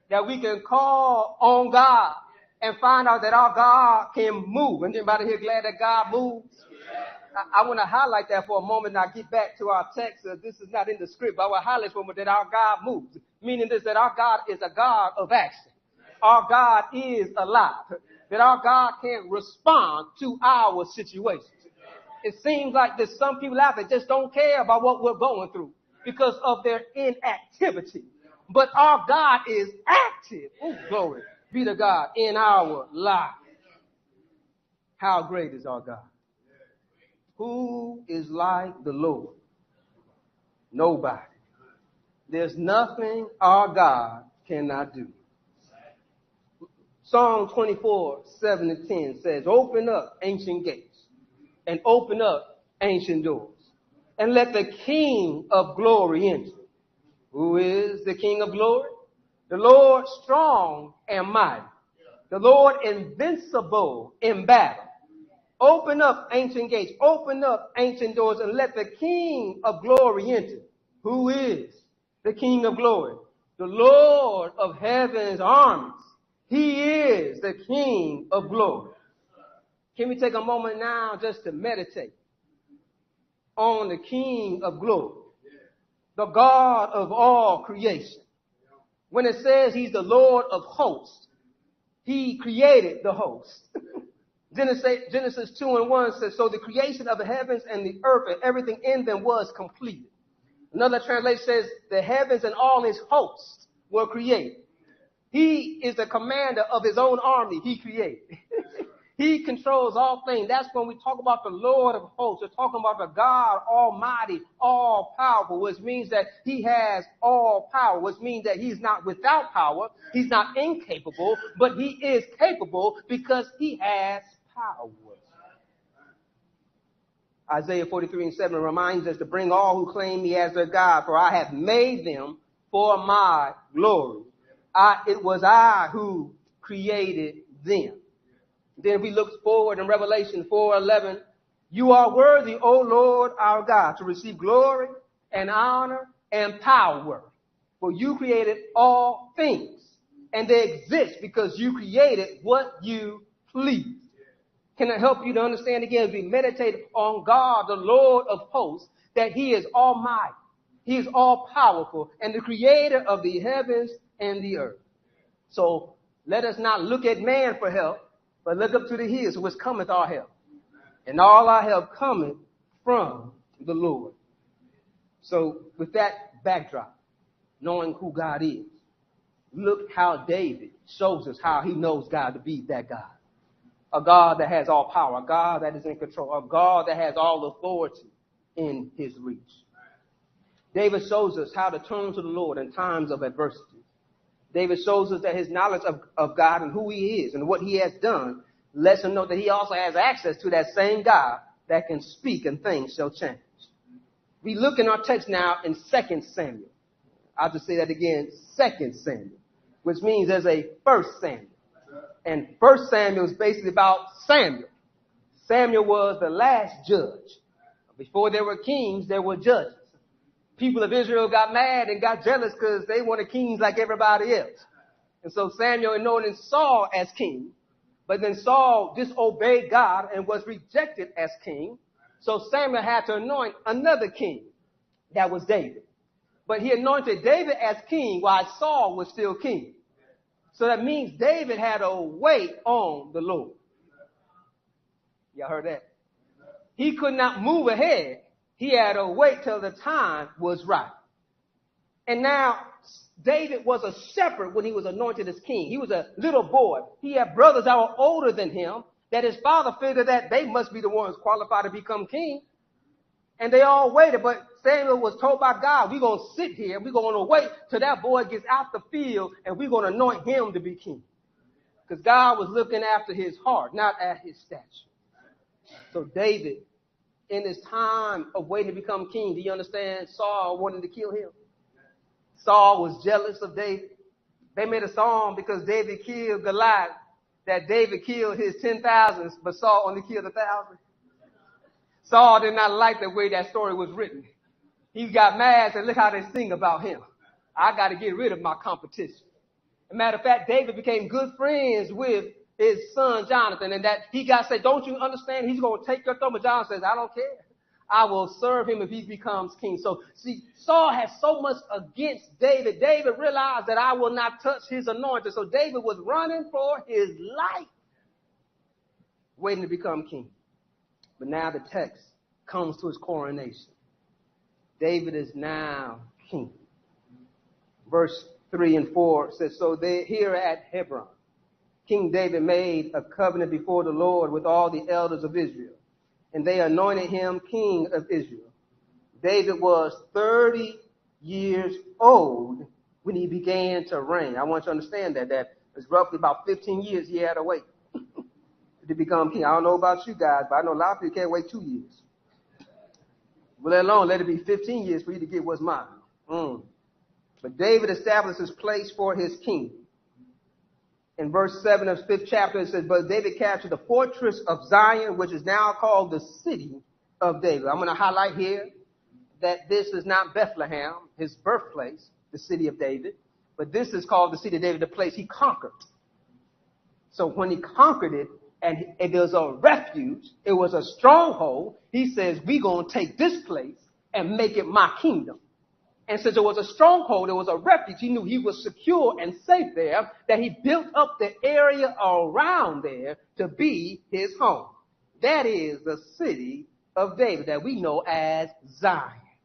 that we can call on God and find out that our God can move. Anybody here glad that God moves? I want to highlight that for a moment and I'll get back to our text. This is not in the script, but I will highlight for a moment that our God moves. Meaning this, that our God is a God of action. Our God is alive. That our God can respond to our situations. It seems like there's some people out there just don't care about what we're going through because of their inactivity. But our God is active. Oh, glory be to God in our life. How great is our God? Who is like the Lord? Nobody. There's nothing our God cannot do. Psalm 24:7-10 says, open up ancient gates and open up ancient doors and let the King of glory enter. Who is the King of glory? The Lord strong and mighty. The Lord invincible in battle. Open up ancient gates, open up ancient doors, and let the King of glory enter. Who is the King of glory? The Lord of heaven's armies. He is the King of glory. Can we take a moment now just to meditate on the King of glory, the God of all creation? When it says he's the Lord of hosts, he created the host. Genesis 2:1 says, so the creation of the heavens and the earth and everything in them was completed. Another translation says the heavens and all his hosts were created. He is the commander of his own army he created. He controls all things. That's when we talk about the Lord of hosts. We're talking about the God Almighty, all powerful, which means that he has all power, which means that he's not without power. He's not incapable, but he is capable because he has power. Isaiah 43:7 reminds us to bring all who claim me as their God, for I have made them for my glory. It was I who created them. Then we look forward in Revelation 4:11. You are worthy, O Lord our God, to receive glory and honor and power. For you created all things, and they exist because you created what you please. Can I help you to understand again as we meditate on God, the Lord of hosts, that he is almighty, he is all powerful, and the creator of the heavens and the earth. So let us not look at man for help, but look up to the hills which cometh our help. And all our help cometh from the Lord. So with that backdrop, knowing who God is, look how David shows us how he knows God to be that God. A God that has all power, a God that is in control, a God that has all authority in his reach. David shows us how to turn to the Lord in times of adversity. David shows us that his knowledge of God and who he is and what he has done lets him know that he also has access to that same God that can speak and things shall change. We look in our text now in 2 Samuel. I'll just say that again, 2 Samuel, which means there's a 1 Samuel. And 1 Samuel is basically about Samuel. Samuel was the last judge. Before there were kings, there were judges. People of Israel got mad and got jealous because they wanted kings like everybody else. And so Samuel anointed Saul as king. But then Saul disobeyed God and was rejected as king. So Samuel had to anoint another king. That was David. But he anointed David as king while Saul was still king. So that means David had to wait on the Lord. Y'all heard that? He could not move ahead. He had to wait till the time was right. And now, David was a shepherd when he was anointed as king. He was a little boy. He had brothers that were older than him, that his father figured that they must be the ones qualified to become king. And they all waited, but Samuel was told by God, we're going to sit here, we're going to wait till that boy gets out the field, and we're going to anoint him to be king. Because God was looking after his heart, not at his stature. So David, in his time of waiting to become king, do you understand? Saul wanted to kill him. Saul was jealous of David. They made a song because David killed Goliath, that David killed his 10,000s, but Saul only killed 1,000. Saul did not like the way that story was written. He got mad and look how they sing about him. I got to get rid of my competition. Matter of fact, David became good friends with his son Jonathan, and that he got said, don't you understand? He's going to take your throne. But Jonathan says, I don't care. I will serve him if he becomes king. So, see, Saul has so much against David. David realized that I will not touch his anointing. So David was running for his life, waiting to become king. But now the text comes to his coronation. David is now king. Verse 3 and 4 says, so they here at Hebron, King David made a covenant before the Lord with all the elders of Israel, and they anointed him king of Israel. David was 30 years old when he began to reign. I want you to understand that it was roughly about 15 years he had to wait to become king. I don't know about you guys, but I know a lot of people can't wait 2 years. Well, let alone let it be 15 years for you to get what's mine. But David established his place for his kingdom. In verse 7 of the 5th chapter, it says, but David captured the fortress of Zion, which is now called the city of David. I'm going to highlight here that this is not Bethlehem, his birthplace, the city of David, but this is called the city of David, the place he conquered. So when he conquered it, and it was a refuge, it was a stronghold, he says, we're going to take this place and make it my kingdom. And since it was a stronghold, it was a refuge, he knew he was secure and safe there, that he built up the area around there to be his home. That is the city of David that we know as Zion.